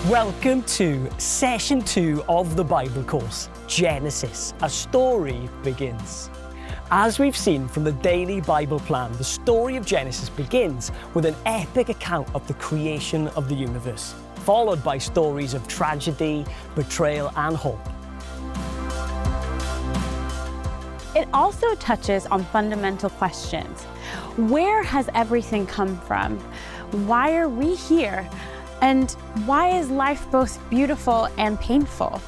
Welcome to Session 2 of the Bible course, Genesis, A Story Begins. As we've seen from the daily Bible plan, the story of Genesis begins with an epic account of the creation of the universe, followed by stories of tragedy, betrayal, and hope. It also touches on fundamental questions. Where has everything come from? Why are we here? And why is life both beautiful and painful?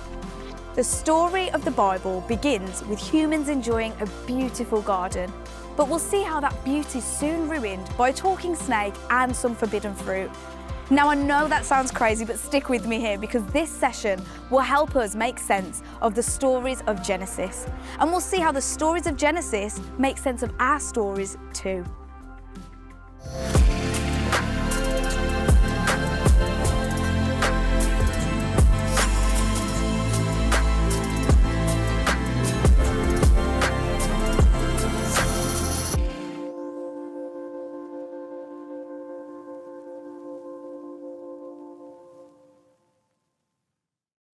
The story of the Bible begins with humans enjoying a beautiful garden. But we'll see how that beauty is soon ruined by a talking snake and some forbidden fruit. Now I know that sounds crazy, but stick with me here because this session will help us make sense of the stories of Genesis. And we'll see how the stories of Genesis make sense of our stories too.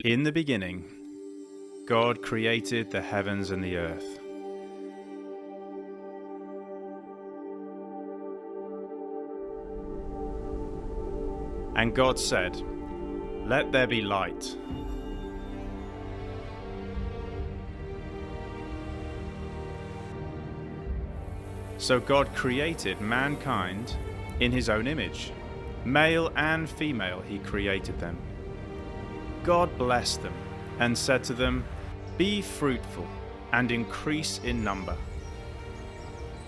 In the beginning, God created the heavens and the earth. And God said, "Let there be light." So God created mankind in his own image. Male and female he created them. God blessed them and said to them, "Be fruitful and increase in number."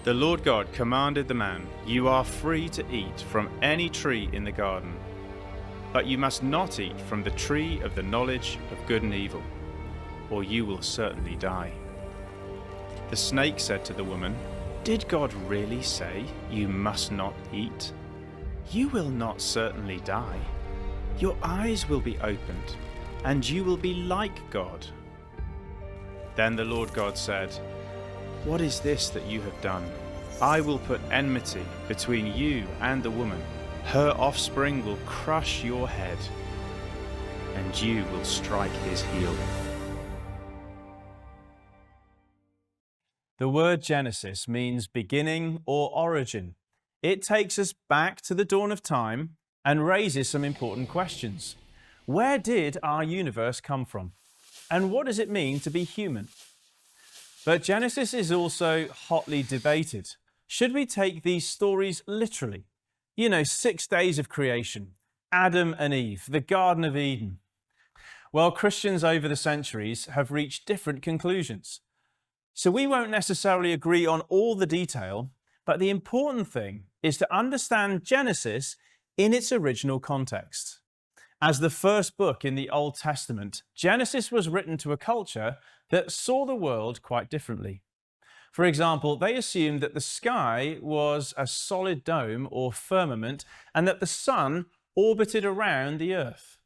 The Lord God commanded the man, "You are free to eat from any tree in the garden, but you must not eat from the tree of the knowledge of good and evil, or you will certainly die." The snake said to the woman, "Did God really say you must not eat? You will not certainly die. Your eyes will be opened, and you will be like God." Then the Lord God said, "What is this that you have done? I will put enmity between you and the woman. Her offspring will crush your head, and you will strike his heel." The word Genesis means beginning or origin. It takes us back to the dawn of time and raises some important questions. Where did our universe come from? And what does it mean to be human? But Genesis is also hotly debated. Should we take these stories literally? 6 days of creation, Adam and Eve, the Garden of Eden. Well, Christians over the centuries have reached different conclusions. So we won't necessarily agree on all the detail, but the important thing is to understand Genesis in its original context. As the first book in the Old Testament, Genesis was written to a culture that saw the world quite differently. For example, they assumed that the sky was a solid dome or firmament and that the sun orbited around the earth.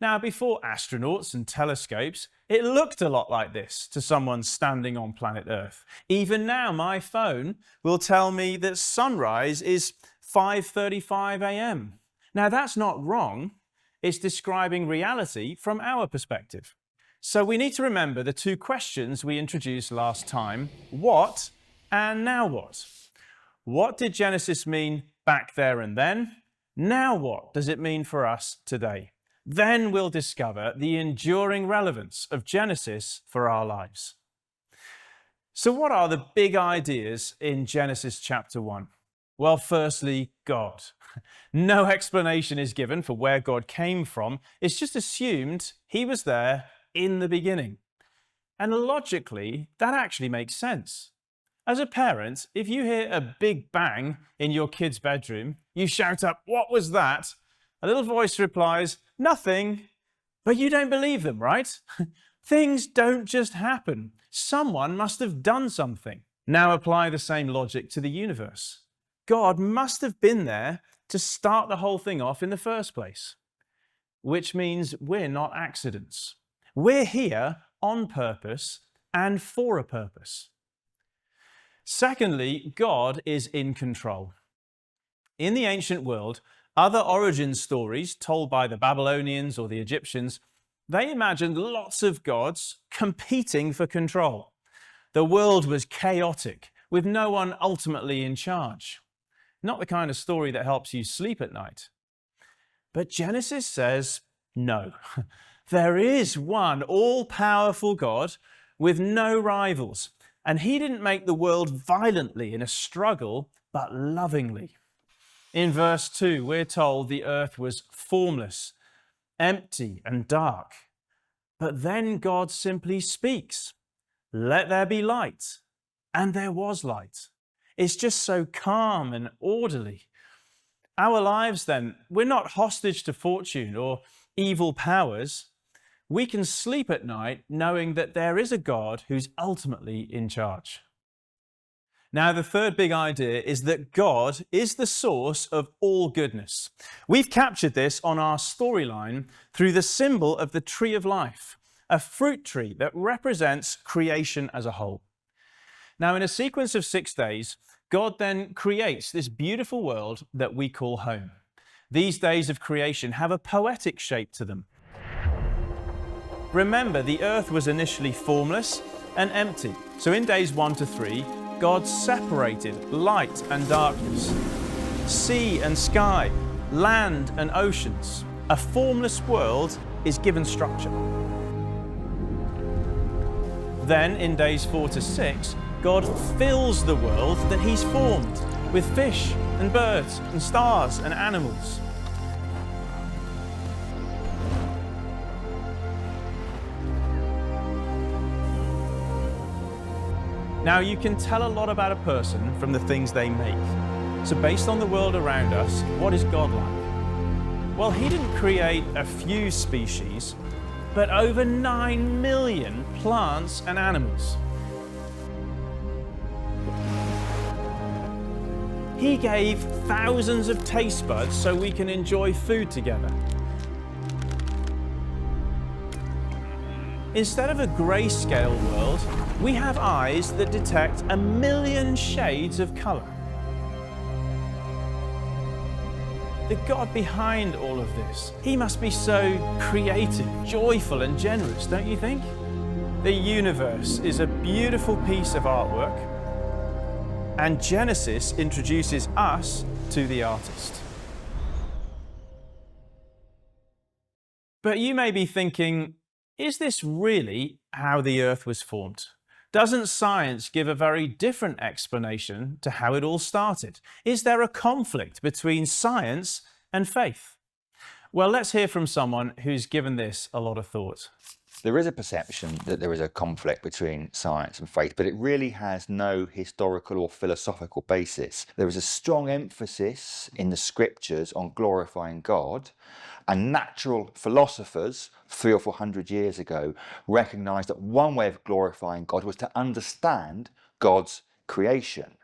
Now, before astronauts and telescopes, it looked a lot like this to someone standing on planet Earth. Even now, my phone will tell me that sunrise is 5:35 a.m. Now, that's not wrong. It's describing reality from our perspective. So we need to remember the two questions we introduced last time: what and now what? What did Genesis mean back there and then? Now what does it mean for us today? Then we'll discover the enduring relevance of Genesis for our lives. So what are the big ideas in Genesis chapter 1? Well, firstly, God. No explanation is given for where God came from. It's just assumed he was there in the beginning. And logically, that actually makes sense. As a parent, if you hear a big bang in your kid's bedroom, you shout up, "What was that?" A little voice replies, "Nothing." But you don't believe them, right? Things don't just happen. Someone must have done something. Now apply the same logic to the universe. God must have been there to start the whole thing off in the first place, which means we're not accidents. We're here on purpose and for a purpose. Secondly, God is in control. In the ancient world, Other origin stories told by the Babylonians or the Egyptians, they imagined lots of gods competing for control. The world was chaotic, with no one ultimately in charge. Not the kind of story that helps you sleep at night. But Genesis says, no, there is one all-powerful God with no rivals, and he didn't make the world violently in a struggle, but lovingly. In verse 2, we're told the earth was formless, empty, and dark. But then God simply speaks, "Let there be light," and there was light. It's just so calm and orderly. Our lives then, we're not hostage to fortune or evil powers. We can sleep at night knowing that there is a God who's ultimately in charge. Now, the third big idea is that God is the source of all goodness. We've captured this on our storyline through the symbol of the tree of life, a fruit tree that represents creation as a whole. Now, in a sequence of 6 days, God then creates this beautiful world that we call home. These days of creation have a poetic shape to them. Remember, the earth was initially formless and empty. So in days 1 to 3, God separated light and darkness, sea and sky, land and oceans. A formless world is given structure. Then in days 4 to 6, God fills the world that he's formed with fish and birds and stars and animals. Now, you can tell a lot about a person from the things they make. So based on the world around us, what is God like? Well, he didn't create a few species, but over 9 million plants and animals. He gave thousands of taste buds so we can enjoy food together. Instead of a grayscale world, we have eyes that detect 1 million shades of color. The God behind all of this, he must be so creative, joyful, and generous, don't you think? The universe is a beautiful piece of artwork, and Genesis introduces us to the artist. But you may be thinking, is this really how the earth was formed? Doesn't science give a very different explanation to how it all started? Is there a conflict between science and faith? Well, let's hear from someone who's given this a lot of thought. There is a perception that there is a conflict between science and faith, but it really has no historical or philosophical basis. There is a strong emphasis in the scriptures on glorifying God, and natural philosophers 300 or 400 years ago recognized that one way of glorifying God was to understand God's creation.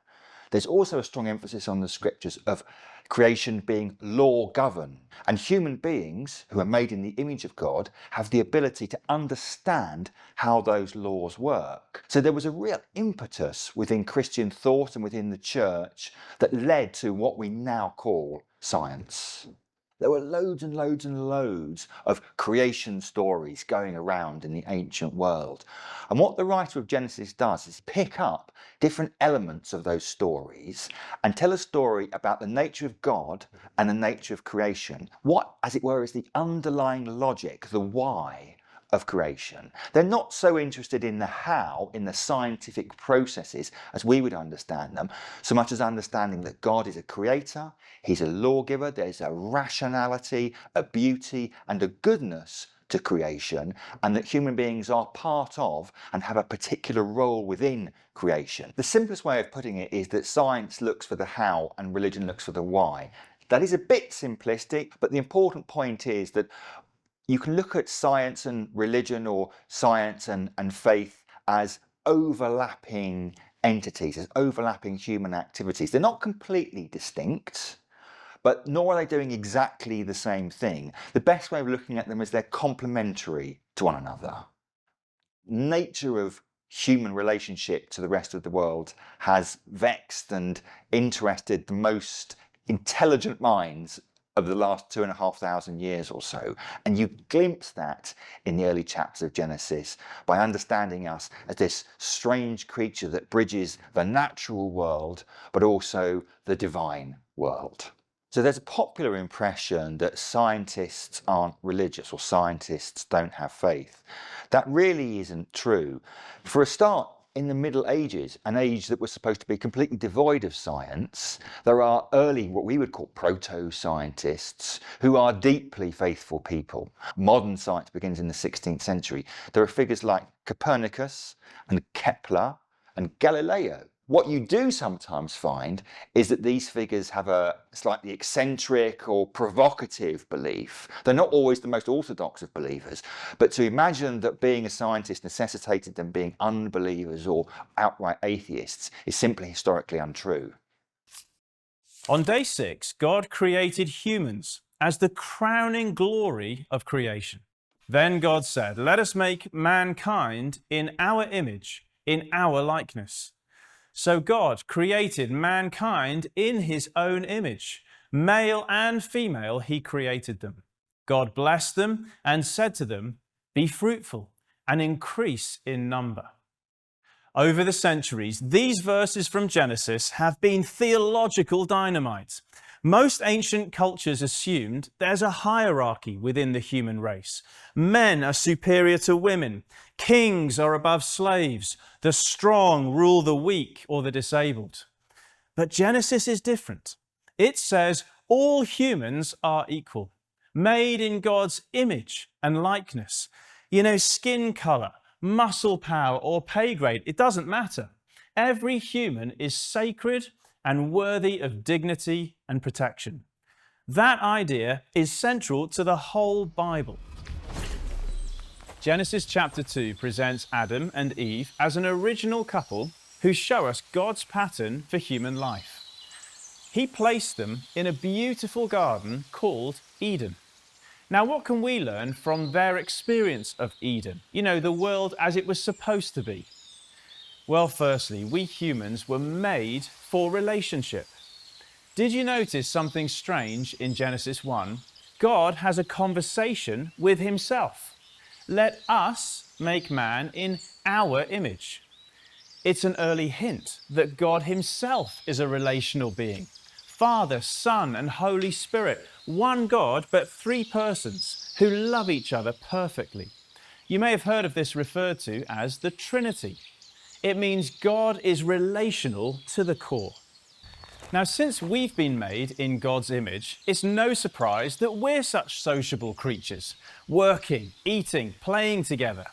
There's also a strong emphasis on the scriptures of creation being law-governed, and human beings who are made in the image of God have the ability to understand how those laws work. So there was a real impetus within Christian thought and within the church that led to what we now call science. There were loads and loads and loads of creation stories going around in the ancient world. And what the writer of Genesis does is pick up different elements of those stories and tell a story about the nature of God and the nature of creation. What, as it were, is the underlying logic, the why of creation. They're not so interested in the how, in the scientific processes as we would understand them, so much as understanding that God is a creator, he's a lawgiver, there's a rationality, a beauty and a goodness to creation, and that human beings are part of and have a particular role within creation. The simplest way of putting it is that science looks for the how and religion looks for the why. That is a bit simplistic, but the important point is that you can look at science and religion or science and faith as overlapping entities, as overlapping human activities. They're not completely distinct, but nor are they doing exactly the same thing. The best way of looking at them is they're complementary to one another. Nature of human relationship to the rest of the world has vexed and interested the most intelligent minds of the last 2,500 years or so. And you glimpse that in the early chapters of Genesis by understanding us as this strange creature that bridges the natural world, but also the divine world. So there's a popular impression that scientists aren't religious or scientists don't have faith. That really isn't true. For a start, in the Middle Ages, an age that was supposed to be completely devoid of science, there are early, what we would call proto-scientists, who are deeply faithful people. Modern science begins in the 16th century. There are figures like Copernicus and Kepler and Galileo. What you do sometimes find is that these figures have a slightly eccentric or provocative belief. They're not always the most orthodox of believers, but to imagine that being a scientist necessitated them being unbelievers or outright atheists is simply historically untrue. On day 6, God created humans as the crowning glory of creation. Then God said, "Let us make mankind in our image, in our likeness." So God created mankind in his own image. Male and female, he created them. God blessed them and said to them, "Be fruitful and increase in number." Over the centuries, these verses from Genesis have been theological dynamite. Most ancient cultures assumed there's a hierarchy within the human race. Men are superior to women. Kings are above slaves. The strong rule the weak or the disabled. But Genesis is different. It says all humans are equal, made in God's image and likeness. Skin color, muscle power, or pay grade, it doesn't matter. Every human is sacred and worthy of dignity and protection. That idea is central to the whole Bible. Genesis chapter 2 presents Adam and Eve as an original couple who show us God's pattern for human life. He placed them in a beautiful garden called Eden. Now, what can we learn from their experience of Eden? The world as it was supposed to be. Well, firstly, we humans were made for relationship. Did you notice something strange in Genesis 1? God has a conversation with himself. Let us make man in our image. It's an early hint that God himself is a relational being. Father, Son, and Holy Spirit, one God, but three persons who love each other perfectly. You may have heard of this referred to as the Trinity. It means God is relational to the core. Now, since we've been made in God's image, it's no surprise that we're such sociable creatures, working, eating, playing together.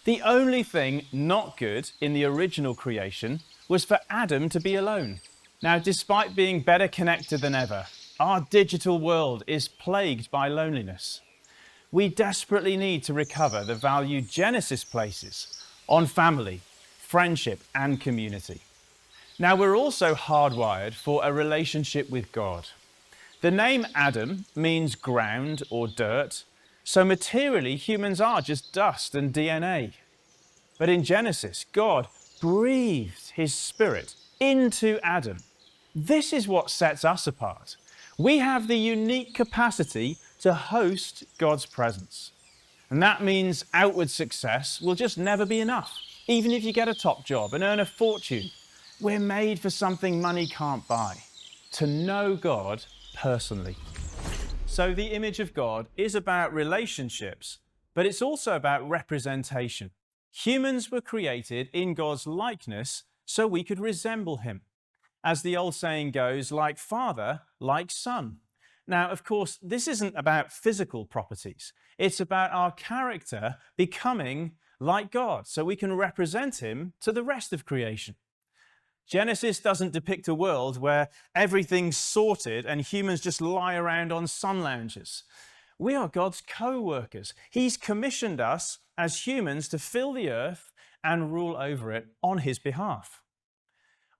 The only thing not good in the original creation was for Adam to be alone. Now, despite being better connected than ever, our digital world is plagued by loneliness. We desperately need to recover the value Genesis places on family, friendship, and community. Now, we're also hardwired for a relationship with God. The name Adam means ground or dirt, so materially humans are just dust and DNA. But in Genesis, God breathed his spirit into Adam. This is what sets us apart. We have the unique capacity to host God's presence. And that means outward success will just never be enough. Even if you get a top job and earn a fortune, we're made for something money can't buy, to know God personally. So the image of God is about relationships, but it's also about representation. Humans were created in God's likeness so we could resemble him. As the old saying goes, like father, like son. Now, of course, this isn't about physical properties. It's about our character becoming like God, so we can represent him to the rest of creation. Genesis doesn't depict a world where everything's sorted and humans just lie around on sun lounges. We are God's co-workers. He's commissioned us as humans to fill the earth and rule over it on his behalf.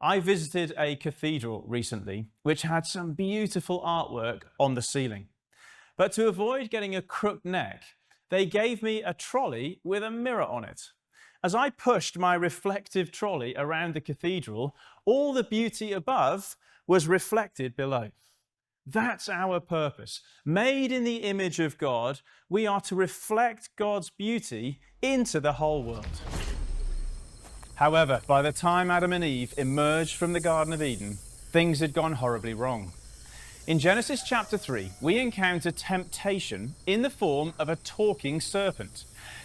I visited a cathedral recently, which had some beautiful artwork on the ceiling. But to avoid getting a crooked neck, they gave me a trolley with a mirror on it. As I pushed my reflective trolley around the cathedral, all the beauty above was reflected below. That's our purpose. Made in the image of God, we are to reflect God's beauty into the whole world. However, by the time Adam and Eve emerged from the Garden of Eden, things had gone horribly wrong. In Genesis chapter 3, we encounter temptation in the form of a talking serpent.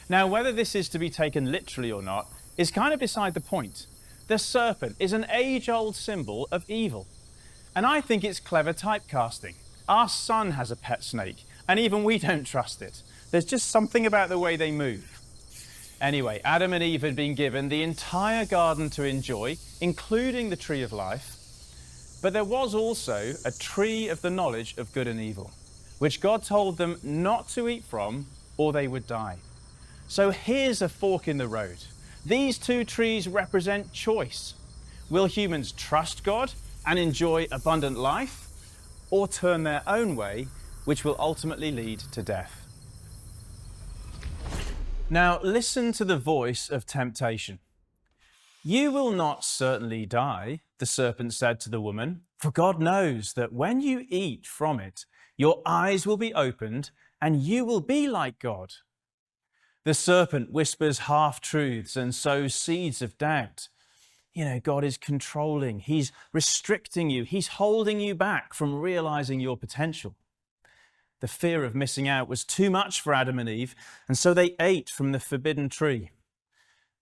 Now, whether this is to be taken literally or not is kind of beside the point. The serpent is an age-old symbol of evil. And I think it's clever typecasting. Our son has a pet snake, and even we don't trust it. There's just something about the way they move. Anyway, Adam and Eve had been given the entire garden to enjoy, including the tree of life. But there was also a tree of the knowledge of good and evil, which God told them not to eat from, or they would die. So here's a fork in the road. These two trees represent choice. Will humans trust God and enjoy abundant life, or turn their own way, which will ultimately lead to death? Now listen to the voice of temptation. "You will not certainly die," the serpent said to the woman, "for God knows that when you eat from it, your eyes will be opened and you will be like God." The serpent whispers half-truths and sows seeds of doubt. God is controlling. He's restricting you. He's holding you back from realizing your potential. The fear of missing out was too much for Adam and Eve, and so they ate from the forbidden tree.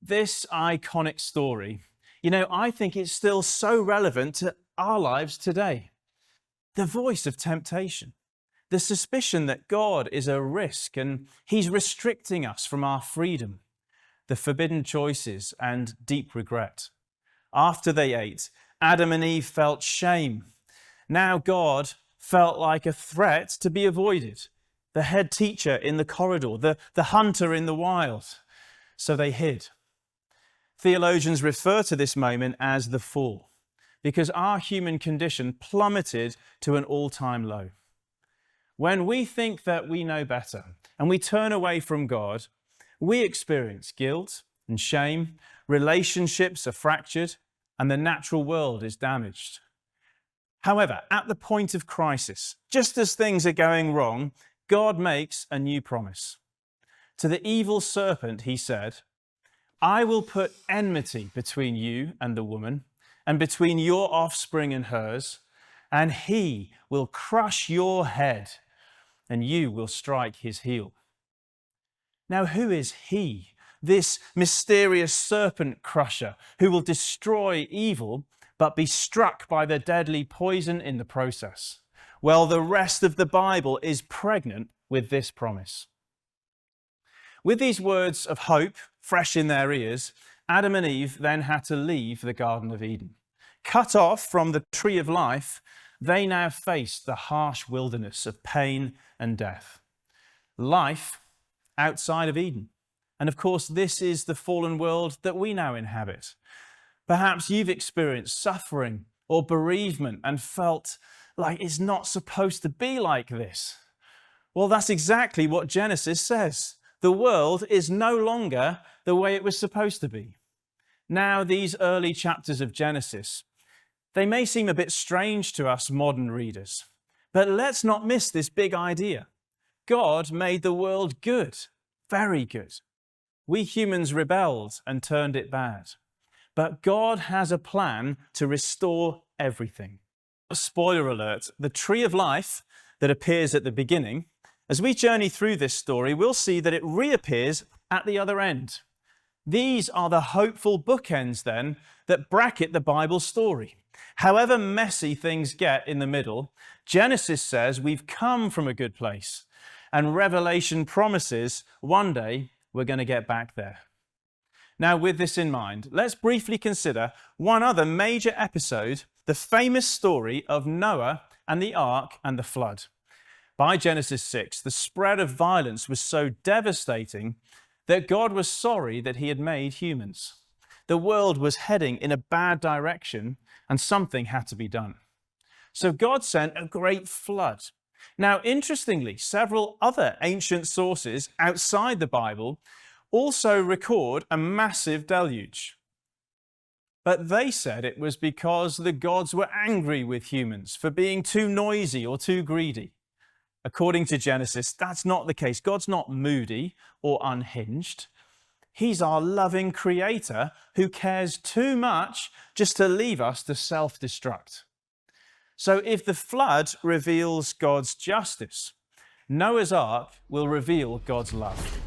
This iconic story, I think it's still so relevant to our lives today. The voice of temptation, the suspicion that God is a risk and he's restricting us from our freedom, the forbidden choices and deep regret. After they ate, Adam and Eve felt shame. Now God felt like a threat to be avoided, the head teacher in the corridor, the hunter in the wild. So they hid. Theologians refer to this moment as the fall, because our human condition plummeted to an all-time low. When we think that we know better and we turn away from God, we experience guilt and shame, relationships are fractured, and the natural world is damaged. However, at the point of crisis, just as things are going wrong, God makes a new promise. To the evil serpent, he said, "I will put enmity between you and the woman, and between your offspring and hers, and he will crush your head, and you will strike his heel." Now, who is he, this mysterious serpent crusher who will destroy evil but be struck by the deadly poison in the process? Well, the rest of the Bible is pregnant with this promise. With these words of hope fresh in their ears, Adam and Eve then had to leave the Garden of Eden. Cut off from the tree of life, they now faced the harsh wilderness of pain and death. Life outside of Eden. And of course, this is the fallen world that we now inhabit. Perhaps you've experienced suffering or bereavement and felt like it's not supposed to be like this. Well, that's exactly what Genesis says. The world is no longer the way it was supposed to be. Now, these early chapters of Genesis, they may seem a bit strange to us modern readers, but let's not miss this big idea. God made the world good, very good. We humans rebelled and turned it bad. But God has a plan to restore everything. Spoiler alert, the tree of life that appears at the beginning, as we journey through this story, we'll see that it reappears at the other end. These are the hopeful bookends then that bracket the Bible story. However messy things get in the middle, Genesis says we've come from a good place, and Revelation promises one day we're going to get back there. Now, with this in mind, let's briefly consider one other major episode, the famous story of Noah and the ark and the flood. By Genesis 6, the spread of violence was so devastating that God was sorry that he had made humans. The world was heading in a bad direction and something had to be done. So God sent a great flood. Now, interestingly, several other ancient sources outside the Bible also record a massive deluge. But they said it was because the gods were angry with humans for being too noisy or too greedy. According to Genesis, that's not the case. God's not moody or unhinged. He's our loving creator who cares too much just to leave us to self-destruct. So if the flood reveals God's justice, Noah's Ark will reveal God's love.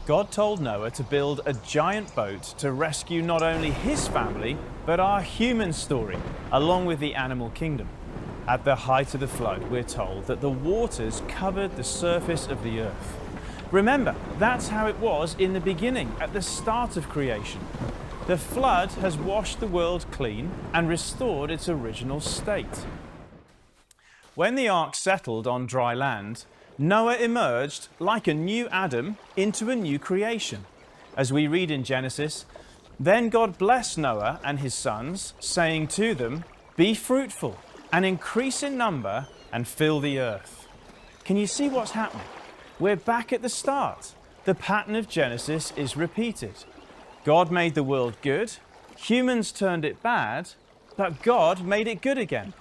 God told Noah to build a giant boat to rescue not only his family, but our human story, along with the animal kingdom. At the height of the flood, we're told that the waters covered the surface of the earth. Remember, that's how it was in the beginning, at the start of creation. The flood has washed the world clean and restored its original state. When the ark settled on dry land, Noah emerged like a new Adam into a new creation. As we read in Genesis, then God blessed Noah and his sons, saying to them, "Be fruitful and increase in number and fill the earth." Can you see what's happening? We're back at the start. The pattern of Genesis is repeated. God made the world good, humans turned it bad, but God made it good again.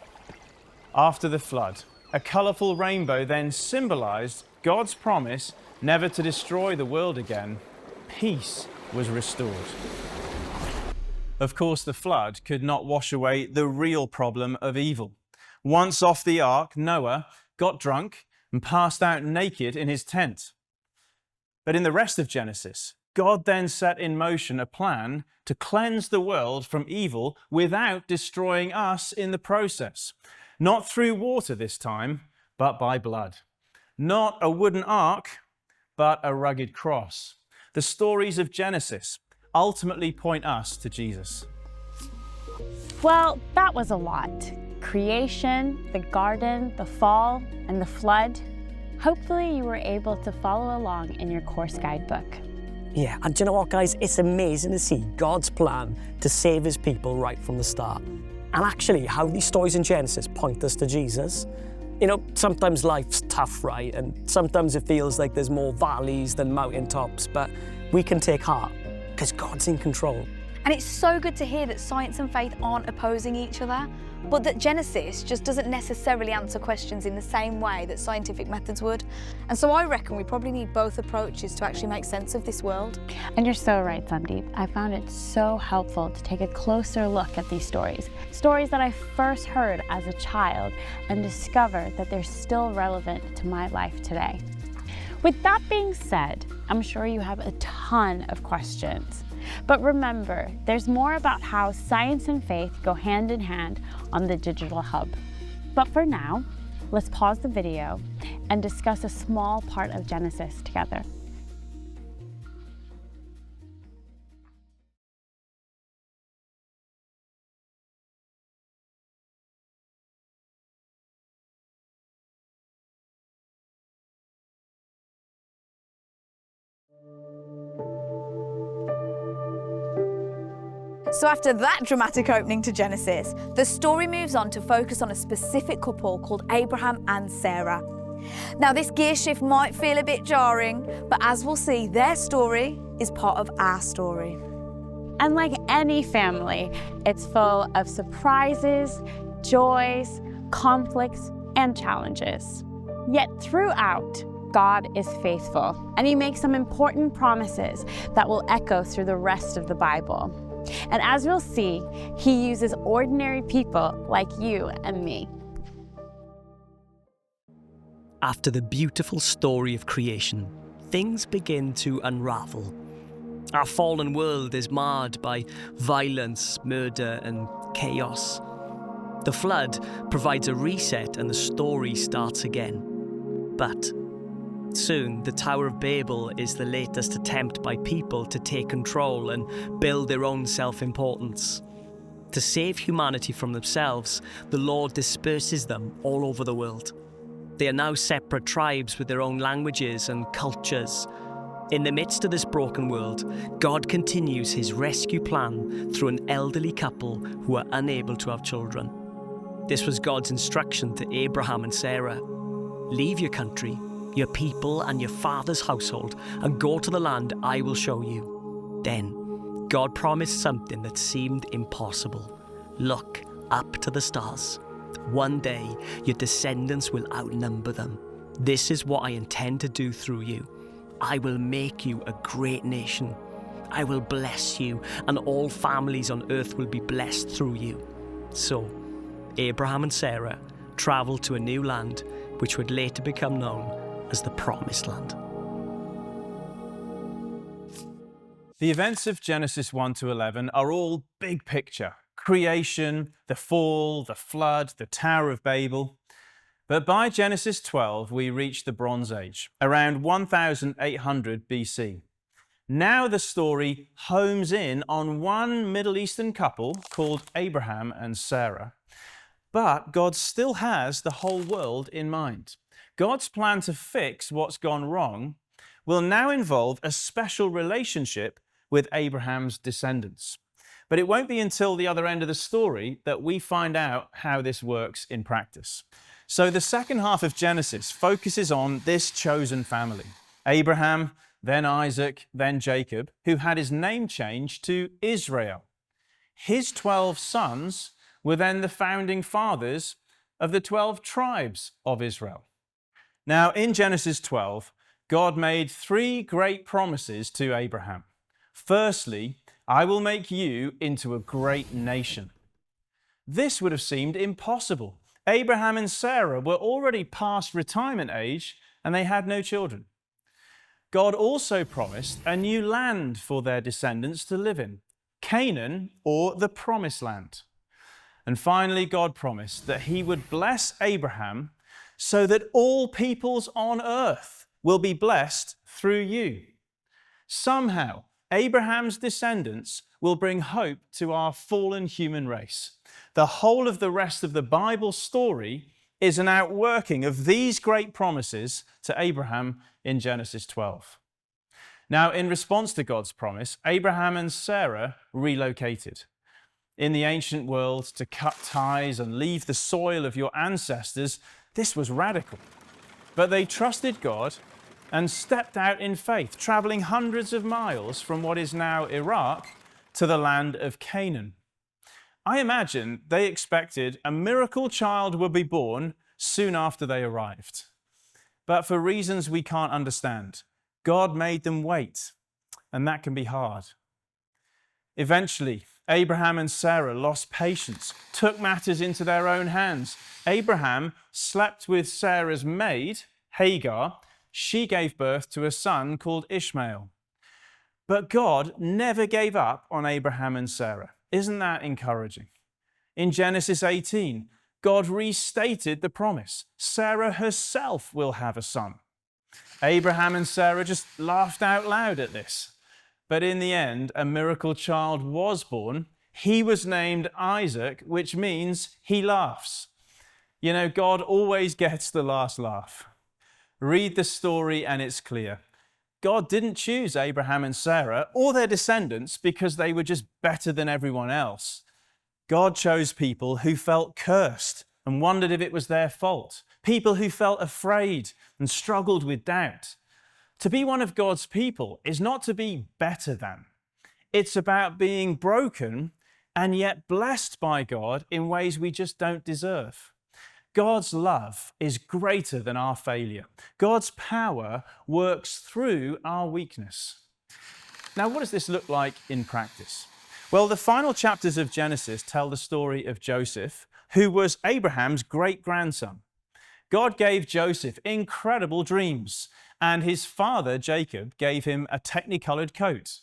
After the flood, a colourful rainbow then symbolised God's promise never to destroy the world again. Peace was restored. Of course, the flood could not wash away the real problem of evil. Once off the ark, Noah got drunk and passed out naked in his tent. But in the rest of Genesis, God then set in motion a plan to cleanse the world from evil without destroying us in the process. Not through water this time, but by blood. Not a wooden ark, but a rugged cross. The stories of Genesis ultimately point us to Jesus. Well, that was a lot. Creation, the garden, the fall, and the flood. Hopefully you were able to follow along in your course guidebook. Yeah, and do you know what, guys? It's amazing to see God's plan to save his people right from the start. And actually, how these stories in Genesis point us to Jesus. You know, sometimes life's tough, right? And sometimes it feels like there's more valleys than mountaintops, but we can take heart because God's in control. And it's so good to hear that science and faith aren't opposing each other, but that Genesis just doesn't necessarily answer questions in the same way that scientific methods would. And so I reckon we probably need both approaches to actually make sense of this world. And you're so right, Sandeep. I found it so helpful to take a closer look at these stories. Stories that I first heard as a child and discovered that they're still relevant to my life today. With that being said, I'm sure you have a ton of questions. But remember, there's more about how science and faith go hand in hand on the Digital Hub. But for now, let's pause the video and discuss a small part of Genesis together. So after that dramatic opening to Genesis, the story moves on to focus on a specific couple called Abraham and Sarah. Now this gear shift might feel a bit jarring, but as we'll see, their story is part of our story. And like any family, it's full of surprises, joys, conflicts, and challenges. Yet throughout, God is faithful, and he makes some important promises that will echo through the rest of the Bible. And as we'll see, he uses ordinary people like you and me. After the beautiful story of creation, things begin to unravel. Our fallen world is marred by violence, murder, and chaos. The flood provides a reset and the story starts again. But soon, the Tower of Babel is the latest attempt by people to take control and build their own self-importance. To save humanity from themselves, the Lord disperses them all over the world. They are now separate tribes with their own languages and cultures. In the midst of this broken world, God continues his rescue plan through an elderly couple who are unable to have children. This was God's instruction to Abraham and Sarah. Leave your country, your people and your father's household, and go to the land I will show you. Then, God promised something that seemed impossible. Look up to the stars. One day, your descendants will outnumber them. This is what I intend to do through you. I will make you a great nation. I will bless you, and all families on earth will be blessed through you. So, Abraham and Sarah traveled to a new land, which would later become known as the Promised Land. The events of Genesis 1 to 11 are all big picture. Creation, the fall, the flood, the Tower of Babel. But by Genesis 12, we reach the Bronze Age, around 1800 BC. Now the story homes in on one Middle Eastern couple called Abraham and Sarah. But God still has the whole world in mind. God's plan to fix what's gone wrong will now involve a special relationship with Abraham's descendants. But it won't be until the other end of the story that we find out how this works in practice. So the second half of Genesis focuses on this chosen family. Abraham, then Isaac, then Jacob, who had his name changed to Israel. His 12 sons were then the founding fathers of the 12 tribes of Israel. Now, in Genesis 12, God made 3 great promises to Abraham. Firstly, I will make you into a great nation. This would have seemed impossible. Abraham and Sarah were already past retirement age and they had no children. God also promised a new land for their descendants to live in, Canaan, or the Promised Land. And finally, God promised that he would bless Abraham so that all peoples on earth will be blessed through you. Somehow, Abraham's descendants will bring hope to our fallen human race. The whole of the rest of the Bible story is an outworking of these great promises to Abraham in Genesis 12. Now, in response to God's promise, Abraham and Sarah relocated. In the ancient world, to cut ties and leave the soil of your ancestors, this was radical. But they trusted God and stepped out in faith, traveling hundreds of miles from what is now Iraq to the land of Canaan. I imagine they expected a miracle child would be born soon after they arrived. But for reasons we can't understand, God made them wait, and that can be hard. Eventually, Abraham and Sarah lost patience, took matters into their own hands. Abraham slept with Sarah's maid, Hagar. She gave birth to a son called Ishmael. But God never gave up on Abraham and Sarah. Isn't that encouraging? In Genesis 18, God restated the promise. Sarah herself will have a son. Abraham and Sarah just laughed out loud at this. But in the end, a miracle child was born. He was named Isaac, which means he laughs. You know, God always gets the last laugh. Read the story and it's clear. God didn't choose Abraham and Sarah or their descendants because they were just better than everyone else. God chose people who felt cursed and wondered if it was their fault. People who felt afraid and struggled with doubt. To be one of God's people is not to be better than. It's about being broken and yet blessed by God in ways we just don't deserve. God's love is greater than our failure. God's power works through our weakness. Now, what does this look like in practice? Well, the final chapters of Genesis tell the story of Joseph, who was Abraham's great-grandson. God gave Joseph incredible dreams, and his father, Jacob, gave him a technicolored coat.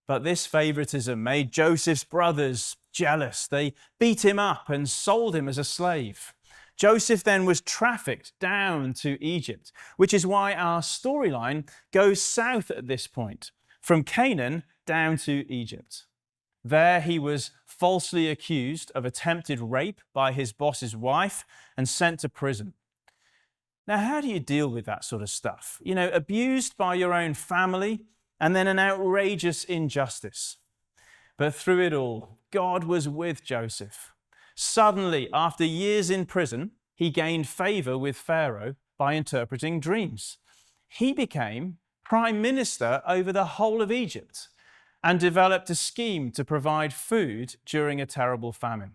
But this favoritism made Joseph's brothers jealous. They beat him up and sold him as a slave. Joseph then was trafficked down to Egypt, which is why our storyline goes south at this point, from Canaan down to Egypt. There he was falsely accused of attempted rape by his boss's wife and sent to prison. Now, how do you deal with that sort of stuff? You know, abused by your own family and then an outrageous injustice. But through it all, God was with Joseph. Suddenly, after years in prison, he gained favor with Pharaoh by interpreting dreams. He became prime minister over the whole of Egypt. and developed a scheme to provide food during a terrible famine.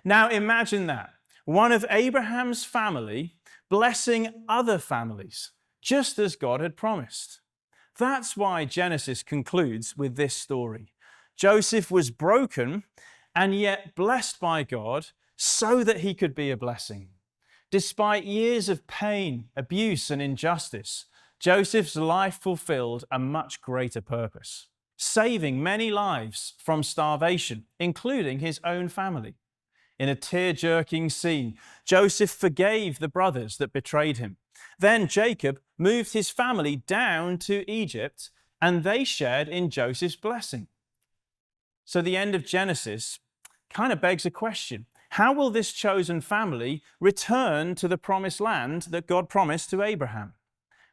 Now imagine that, one of Abraham's family blessing other families, just as God had promised. That's why Genesis concludes with this story. Joseph was broken and yet blessed by God so that he could be a blessing. Despite years of pain, abuse, and injustice, Joseph's life fulfilled a much greater purpose, saving many lives from starvation, including his own family. In a tear-jerking scene, Joseph forgave the brothers that betrayed him. Then Jacob moved his family down to Egypt, and they shared in Joseph's blessing. So the end of Genesis kind of begs a question. How will this chosen family return to the promised land that God promised to Abraham?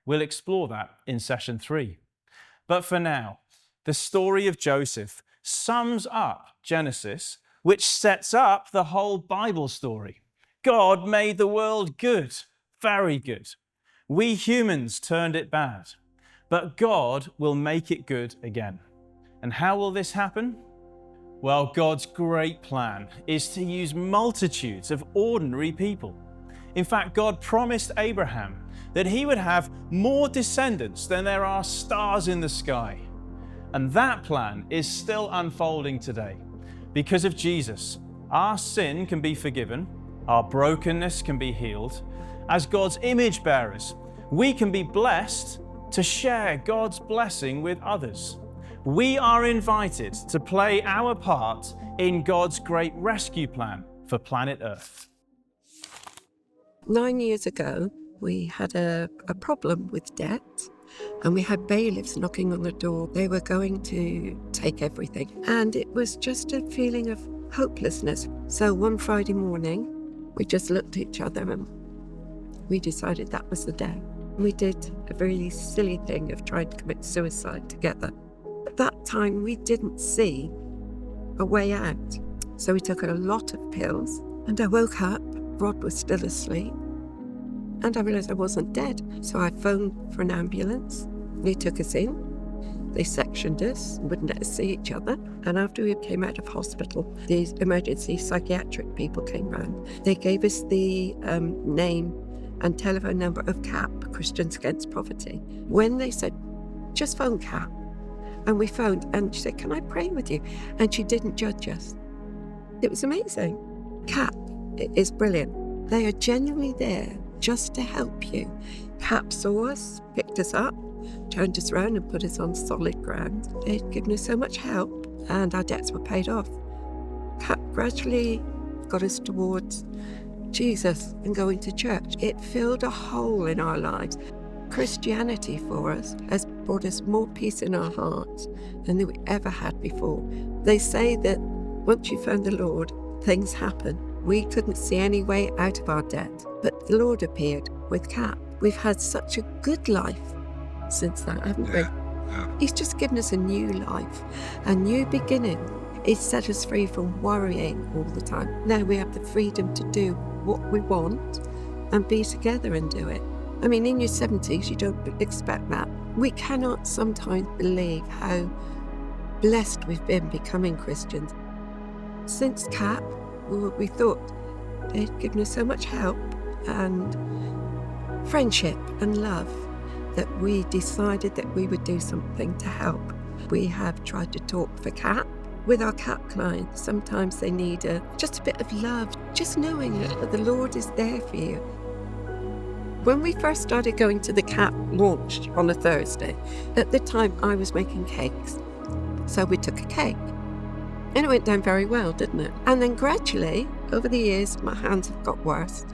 We'll explore that in session 3. But for now, the story of Joseph sums up Genesis, which sets up the whole Bible story. God made the world good, very good. We humans turned it bad, but God will make it good again. And how will this happen? Well, God's great plan is to use multitudes of ordinary people. In fact, God promised Abraham that he would have more descendants than there are stars in the sky. And that plan is still unfolding today. Because of Jesus, our sin can be forgiven, our brokenness can be healed. As God's image bearers, we can be blessed to share God's blessing with others. We are invited to play our part in God's great rescue plan for planet Earth. 9 years ago, we had a problem with debt, and we had bailiffs knocking on the door. They were going to take everything, and it was just a feeling of hopelessness. So one Friday morning, we just looked at each other and we decided that was the day. We did a very silly thing of trying to commit suicide together. At that time, we didn't see a way out. So we took a lot of pills, and I woke up. Rod was still asleep, and I realised I wasn't dead. So I phoned for an ambulance. They took us in. They sectioned us, wouldn't let us see each other. And after we came out of hospital, these emergency psychiatric people came round. They gave us the name and telephone number of CAP, Christians Against Poverty. When they said, just phone CAP, and we phoned, and she said, can I pray with you? And she didn't judge us. It was amazing. CAP is brilliant. They are genuinely there just to help you. CAP saw us, picked us up, turned us around and put us on solid ground. They'd given us so much help, and our debts were paid off. CAP gradually got us towards Jesus and going to church. It filled a hole in our lives. Christianity for us has brought us more peace in our hearts than we ever had before. They say that once you found the Lord, things happen. We couldn't see any way out of our debt, but the Lord appeared with CAP. We've had such a good life since that, haven't we? He's just given us a new life, a new beginning. He's set us free from worrying all the time. Now we have the freedom to do what we want and be together and do it. I mean, in your 70s, you don't expect that. We cannot sometimes believe how blessed we've been becoming Christians. Since CAP, we thought they'd given us so much help and friendship and love that we decided that we would do something to help. We have tried to talk for CAP. With our CAP clients, sometimes they need just a bit of love, just knowing that the Lord is there for you. When we first started going to the CAP launch on a Thursday, at the time I was making cakes. So we took a cake. And it went down very well, didn't it? And then gradually, over the years, my hands have got worse.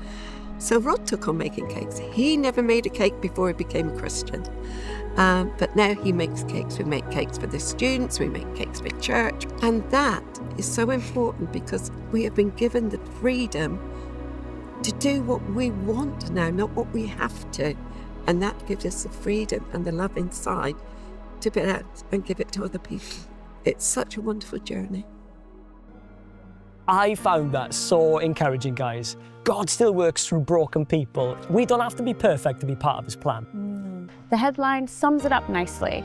So Rod took on making cakes. He never made a cake before he became a Christian. But now he makes cakes. We make cakes for the students, we make cakes for church. And that is so important because we have been given the freedom to do what we want now, not what we have to. And that gives us the freedom and the love inside to be out and give it to other people. It's such a wonderful journey. I found that so encouraging, guys. God still works through broken people. We don't have to be perfect to be part of his plan. The headline sums it up nicely.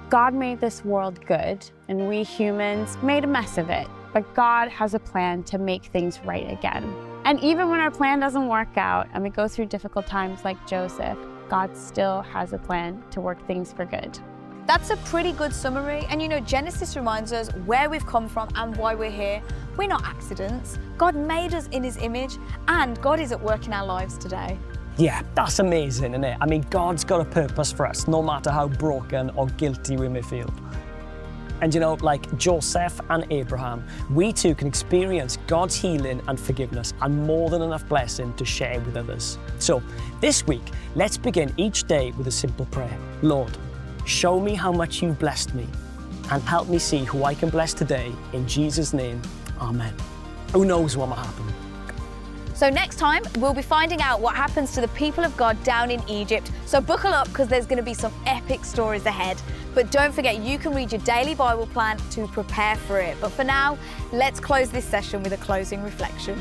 God made this world good, and we humans made a mess of it. But God has a plan to make things right again. And even when our plan doesn't work out and we go through difficult times like Joseph, God still has a plan to work things for good. That's a pretty good summary. And you know, Genesis reminds us where we've come from and why we're here. We're not accidents. God made us in his image, and God is at work in our lives today. Yeah, that's amazing, isn't it? I mean, God's got a purpose for us, no matter how broken or guilty we may feel. And you know, like Joseph and Abraham, we too can experience God's healing and forgiveness and more than enough blessing to share with others. So this week, let's begin each day with a simple prayer. Lord, show me how much you've blessed me and help me see who I can bless today. In Jesus' name, amen. Who knows what will happen? So next time, we'll be finding out what happens to the people of God down in Egypt. So buckle up, because there's going to be some epic stories ahead. But don't forget, you can read your daily Bible plan to prepare for it. But for now, let's close this session with a closing reflection.